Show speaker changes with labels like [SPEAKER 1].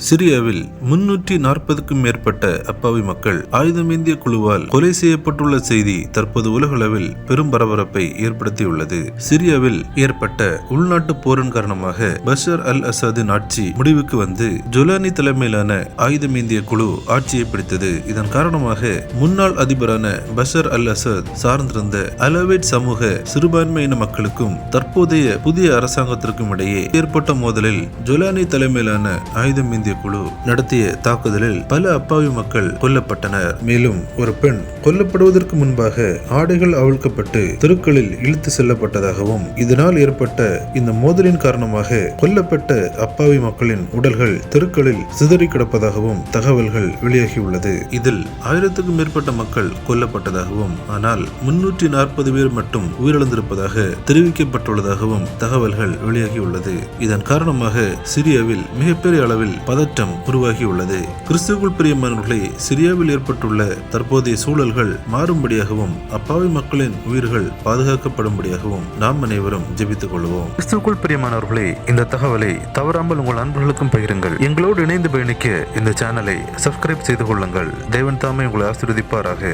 [SPEAKER 1] சிரியாவில் 340க்கும் மேற்பட்ட அப்பாவி மக்கள் ஆயுதமேந்திய குழுவால் கொலை செய்யப்பட்டுள்ள செய்தி தற்போது உலகளவில் பெரும் பரபரப்பை ஏற்படுத்தியுள்ளது. சிரியாவில் ஏற்பட்ட உள்நாட்டு போரின் காரணமாக பஷர் அல் அசாதின் ஆட்சி முடிவுக்கு வந்து ஜொலானி தலைமையிலான ஆயுதமேந்திய குழு ஆட்சியை பிடித்தது. இதன் காரணமாக முன்னாள் அதிபரான பஷர் அல் அசாத் சார்ந்திருந்த அலவைட் சமூக சிறுபான்மையின மக்களுக்கும் தற்போதைய புதிய அரசாங்கத்திற்கும் இடையே ஏற்பட்ட மோதலில் ஜொலானி தலைமையிலான ஆயுதமேந்திய குழு நடத்திய தாக்குதலில் பல அப்பாவி மக்கள் கொல்லப்பட்டனர். மேலும் ஒரு பெண் கொல்லப்படுவதற்கு முன்பாக ஆடைகள் அவிழ்க்கப்பட்டு தெருக்களில் இழுத்து செல்லப்பட்டதாகவும் இதனால் ஏற்பட்ட இந்த மோதலின் காரணமாக கொல்லப்பட்ட அப்பாவி மக்களின் உடல்கள் தெருக்களில் சிதறி கிடப்பதாகவும் தகவல்கள் வெளியாகியுள்ளது. இதில் 1000க்கும் மேற்பட்ட மக்கள் கொல்லப்பட்டதாகவும் ஆனால் 340 பேர் மட்டும் உயிரிழந்திருப்பதாக தெரிவிக்கப்பட்டுள்ளதாகவும் தகவல்கள் வெளியாகியுள்ளது. இதன் காரணமாக சிரியாவில் மிகப்பெரிய அளவில் பதற்றம் உருவாகியுள்ளது. கிறிஸ்துவுக்குள் பிரியமானவர்களே, சிரியாவில் ஏற்பட்டுள்ள தற்போதைய சூழல்கள் மாறும்படியாகவும் அப்பாவி மக்களின் உயிர்கள் பாதுகாக்கப்படும்படியாகவும் நாம் அனைவரும் ஜெபித்துக் கொள்வோம்.
[SPEAKER 2] கிறிஸ்துவுக்குள் பிரியமானவர்களே, இந்த தகவலை தவறாமல் உங்கள் நண்பர்களுக்கும் பகிருங்கள். எங்களோடு இணைந்து பயணிக்க இந்த சேனலை சப்ஸ்கிரைப் செய்து கொள்ளுங்கள். தேவன் தாமே உங்களை ஆசீர்வதிப்பாராக.